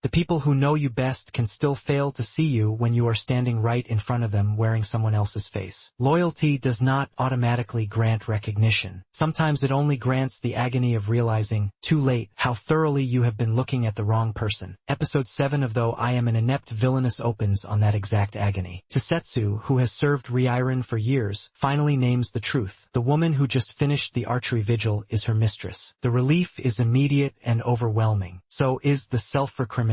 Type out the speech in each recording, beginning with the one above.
The people who know you best can still fail to see you when you are standing right in front of them wearing someone else's face. Loyalty does not automatically grant recognition. Sometimes it only grants the agony of realizing, too late, how thoroughly you have been looking at the wrong person. Episode 7 of Though I Am an Inept Villainess opens on that exact agony. Tosetsu, who has served Riiran for years, finally names the truth. The woman who just finished the archery vigil is her mistress. The relief is immediate and overwhelming. So is the self-recrimination.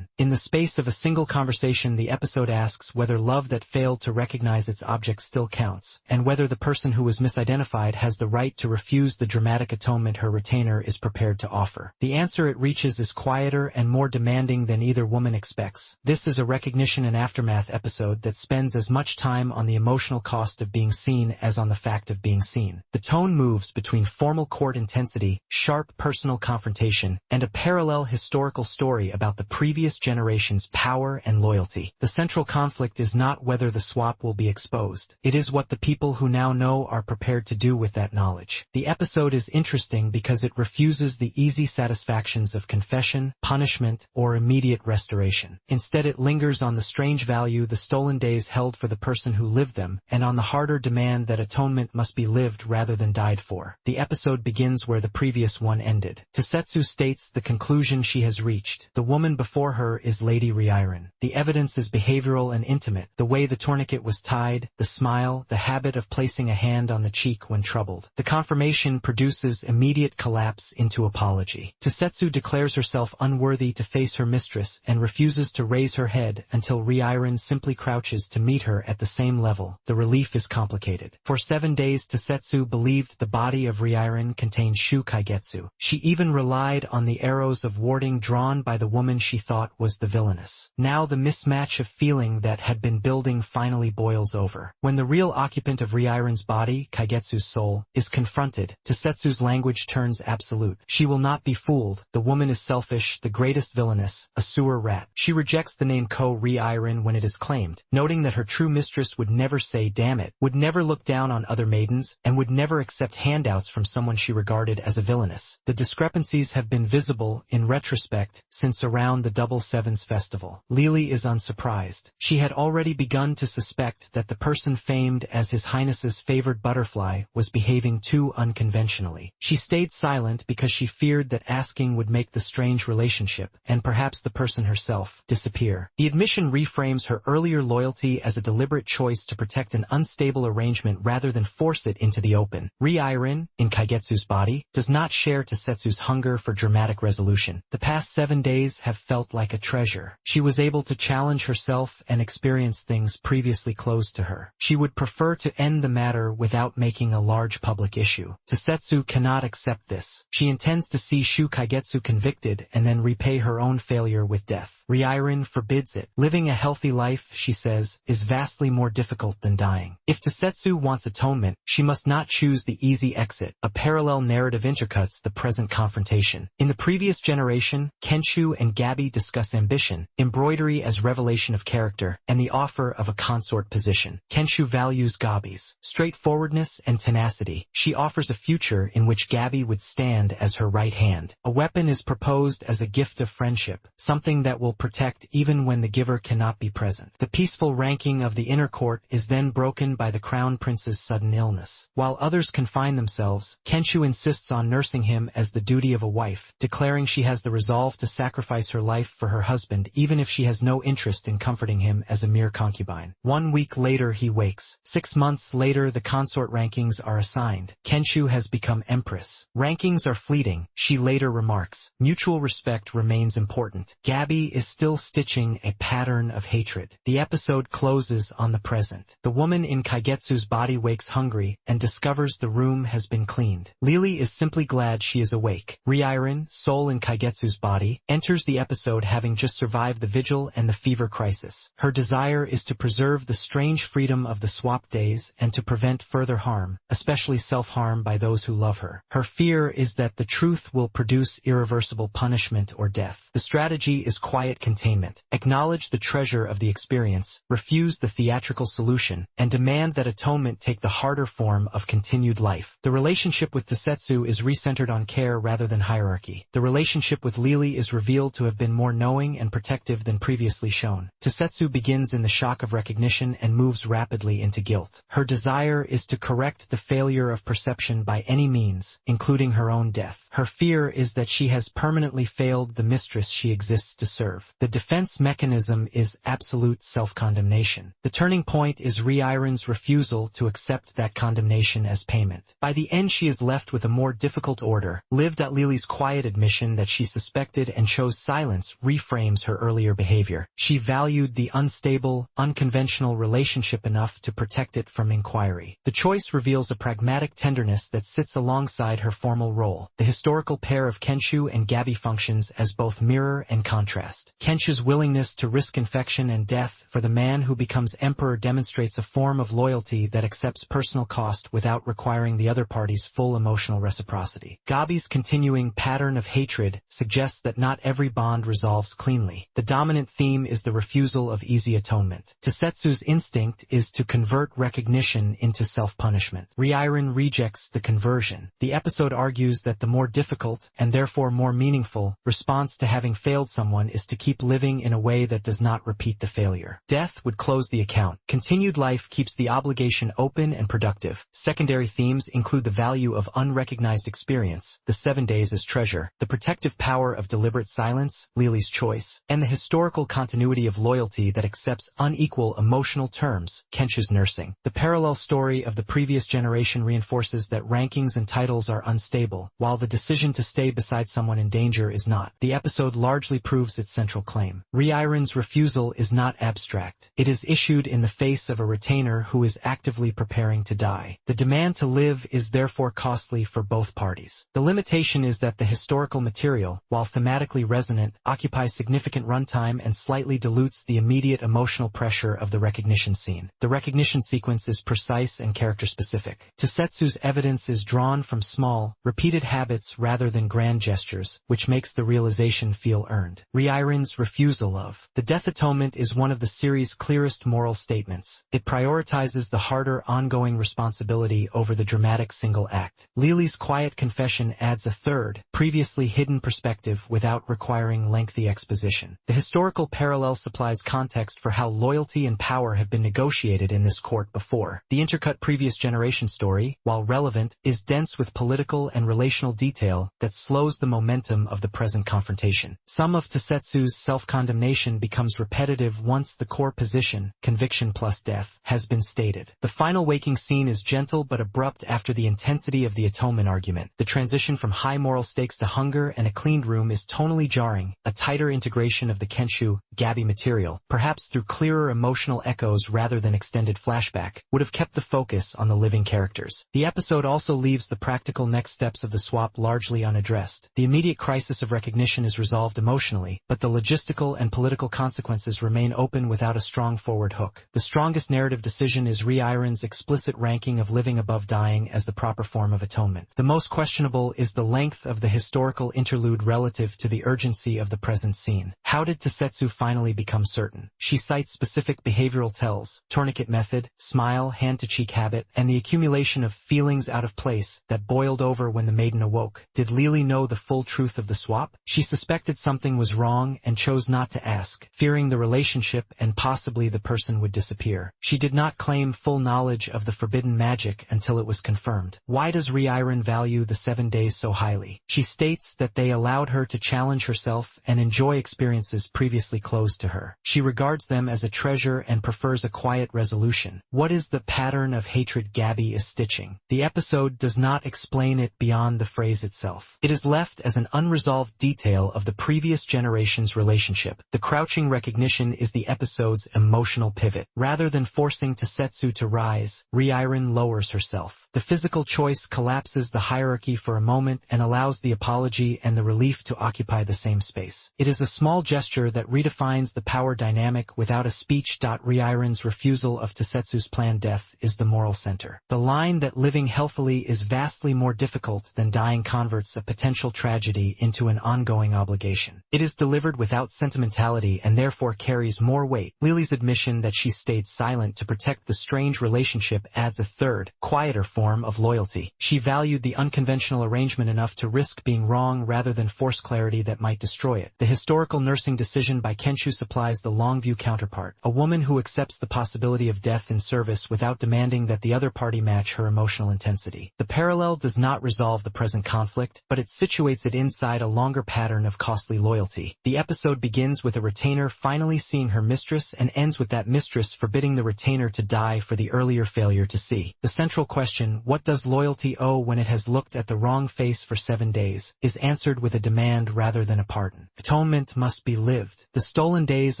In the space of a single conversation, the episode asks whether love that failed to recognize its object still counts, and whether the person who was misidentified has the right to refuse the dramatic atonement her retainer is prepared to offer. The answer it reaches is quieter and more demanding than either woman expects. This is a recognition and aftermath episode that spends as much time on the emotional cost of being seen as on the fact of being seen. The tone moves between formal court intensity, sharp personal confrontation, and a parallel historical story about the previous generation's power and loyalty. The central conflict is not whether the swap will be exposed. It is what the people who now know are prepared to do with that knowledge. The episode is interesting because it refuses the easy satisfactions of confession, punishment, or immediate restoration. Instead, it lingers on the strange value the stolen days held for the person who lived them, and on the harder demand that atonement must be lived rather than died for. The episode begins where the previous one ended. Tosetsu states the conclusion she has reached. The woman before her is Lady Riiran. The evidence is behavioral and intimate. The way the tourniquet was tied, the smile, the habit of placing a hand on the cheek when troubled. The confirmation produces immediate collapse into apology. Tosetsu declares herself unworthy to face her mistress and refuses to raise her head until Riiran simply crouches to meet her at the same level. The relief is complicated. For 7 days, Tosetsu believed the body of Riiran contained Shu Kaigetsu. She even relied on the arrows of warding drawn by the woman she thought was the villainess. Now the mismatch of feeling that had been building finally boils over. When the real occupant of Riiran's body, Kaigetsu's soul, is confronted, Tosetsu's language turns absolute. She will not be fooled. The woman is selfish, the greatest villainess, a sewer rat. She rejects the name Riiran when it is claimed, noting that her true mistress would never say damn it, would never look down on other maidens, and would never accept handouts from someone she regarded as a villainess. The discrepancies have been visible, in retrospect, since around the Double Sevens festival. Lily is unsurprised. She had already begun to suspect that the person famed as His Highness's favored butterfly was behaving too unconventionally. She stayed silent because she feared that asking would make the strange relationship, and perhaps the person herself, disappear. The admission reframes her earlier loyalty as a deliberate choice to protect an unstable arrangement rather than force it into the open. Riiran, in Kaigetsu's body, does not share Tosetsu's hunger for dramatic resolution. The past 7 days have felt like a treasure. She was able to challenge herself and experience things previously closed to her. She would prefer to end the matter without making a large public issue. Tosetsu cannot accept this. She intends to see Shu Kaigetsu convicted and then repay her own failure with death. Riiran forbids it. Living a healthy life, she says, is vastly more difficult than dying. If Tosetsu wants atonement, she must not choose the easy exit. A parallel narrative intercuts the present confrontation. In the previous generation, Kenshu and Gabi discuss ambition, embroidery as revelation of character, and the offer of a consort position. Kenshu values Gabi's straightforwardness and tenacity. She offers a future in which Gabi would stand as her right hand. A weapon is proposed as a gift of friendship, something that will protect even when the giver cannot be present. The peaceful ranking of the inner court is then broken by the crown prince's sudden illness. While others confine themselves, Kenshu insists on nursing him as the duty of a wife, declaring she has the resolve to sacrifice her life for her husband even if she has no interest in comforting him as a mere concubine. 1 week later he wakes. 6 months later the consort rankings are assigned. Kenshu has become empress. Rankings are fleeting, she later remarks. Mutual respect remains important. Gabi is still stitching a pattern of hatred. The episode closes on the present. The woman in Kaigetsu's body wakes hungry and discovers the room has been cleaned. Lily is simply glad she is awake. Riiran, soul in Kaigetsu's body, enters the episode having just survived the vigil and the fever crisis. Her desire is to preserve the strange freedom of the swap days and to prevent further harm, especially self-harm by those who love her. Her fear is that the truth will produce irreversible punishment or death. The strategy is quiet containment. Acknowledge the treasure of the experience, refuse the theatrical solution, and demand that atonement take the harder form of continued life. The relationship with Tosetsu is recentered on care rather than hierarchy. The relationship with Lily is revealed to have have been more knowing and protective than previously shown. Tasetsu begins in the shock of recognition and moves rapidly into guilt. Her desire is to correct the failure of perception by any means, including her own death. Her fear is that she has permanently failed the mistress she exists to serve. The defense mechanism is absolute self-condemnation. The turning point is Riiran's refusal to accept that condemnation as payment. By the end, she is left with a more difficult order. Lily's quiet admission that she suspected and chose silence reframes her earlier behavior. She valued the unstable, unconventional relationship enough to protect it from inquiry. The choice reveals a pragmatic tenderness that sits alongside her formal role. The historical pair of Kenshu and Gabi functions as both mirror and contrast. Kenshu's willingness to risk infection and death for the man who becomes emperor demonstrates a form of loyalty that accepts personal cost without requiring the other party's full emotional reciprocity. Gabi's continuing pattern of hatred suggests that not every bond resolves cleanly. The dominant theme is the refusal of easy atonement. Tasetsu's instinct is to convert recognition into self-punishment. Riiran rejects the conversion. The episode argues that the more difficult, and therefore more meaningful, response to having failed someone is to keep living in a way that does not repeat the failure. Death would close the account. Continued life keeps the obligation open and productive. Secondary themes include the value of unrecognized experience, the 7 days as treasure, the protective power of deliberate silence, Lily's choice, and the historical continuity of loyalty that accepts unequal emotional terms, Kenshu's nursing. The parallel story of the previous generation reinforces that rankings and titles are unstable, while the decision to stay beside someone in danger is not. The episode largely proves its central claim. Riiran's refusal is not abstract. It is issued in the face of a retainer who is actively preparing to die. The demand to live is therefore costly for both parties. The limitation is that the historical material, while thematically resonant, occupies significant runtime and slightly dilutes the immediate emotional pressure of the recognition scene. The recognition sequence is precise and character-specific. Tasetsu's evidence is drawn from small, repeated habits rather than grand gestures, which makes the realization feel earned. Riiran's refusal of the death atonement is one of the series' clearest moral statements. It prioritizes the harder ongoing responsibility over the dramatic single act. Lily's quiet confession adds a third, previously hidden perspective without requiring lengthy exposition. The historical parallel supplies context for how loyalty and power have been negotiated in this court before. The intercut previous generation story, while relevant, is dense with political and relational detail that slows the momentum of the present confrontation. Some of Tasetsu's self-condemnation becomes repetitive once the core position, conviction plus death, has been stated. The final waking scene is gentle but abrupt after the intensity of the atonement argument. The transition from high moral stakes to hunger and a cleaned room is tonally jarring. A tighter integration of the Kenshu, Gabi material, perhaps through clearer emotional echoes rather than extended flashback, would have kept the focus on the living characters. The episode also leaves the practical next steps of the swap largely unaddressed. The immediate crisis of recognition is resolved emotionally, but the logistical and political consequences remain open without a strong forward hook. The strongest narrative decision is Riiran's explicit ranking of living above dying as the proper form of atonement. The most questionable is the length of the historical interlude relative to the urgency of the present scene. How did Tasetsu finally become certain? She cites specific behavioral tells, tourniquet method, smile, hand-to-cheek habit, and the accumulation of feelings out of place that boiled over when the maiden awoke. Did Lily know the full truth of the swap? She suspected something was wrong and chose not to ask, fearing the relationship and possibly the person would disappear. She did not claim full knowledge of the forbidden magic until it was confirmed. Why does Riiran value the 7 days so highly? She states that they allowed her to challenge herself and enjoy experiences previously closed to her. She regards them as a treasure and prefers a quiet resolution. What is the pattern of hatred Gabi is stitching? The episode does not explain it beyond the phrase itself. It is left as an unresolved detail of the previous generation's relationship. The crouching recognition is the episode's emotional pivot. Rather than forcing Tasetsu to rise, Riiran lowers herself. The physical choice collapses the hierarchy for a moment and allows the apology and the relief to occupy the same space. It is a small gesture that redefines the power dynamic without a speech. Riiran's refusal of Tasetsu's planned death is the moral center. The line that living healthily is vastly more difficult than dying converts a potential tragedy into an ongoing obligation. It is delivered without sentimentality and therefore carries more weight. Lily's admission that she stayed silent to protect the strange relationship adds a third, quieter form of loyalty. She valued the unconventional arrangement enough to risk being wrong rather than force clarity that might destroy destroy it. The historical nursing decision by Kenshu supplies the Longview counterpart, a woman who accepts the possibility of death in service without demanding that the other party match her emotional intensity. The parallel does not resolve the present conflict, but it situates it inside a longer pattern of costly loyalty. The episode begins with a retainer finally seeing her mistress and ends with that mistress forbidding the retainer to die for the earlier failure to see. The central question, what does loyalty owe when it has looked at the wrong face for 7 days, is answered with a demand rather than a pardon. Atonement must be lived. The stolen days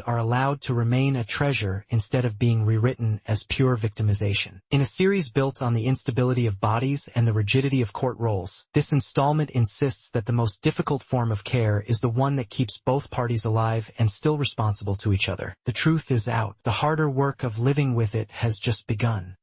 are allowed to remain a treasure instead of being rewritten as pure victimization. In a series built on the instability of bodies and the rigidity of court roles, this installment insists that the most difficult form of care is the one that keeps both parties alive and still responsible to each other. The truth is out. The harder work of living with it has just begun.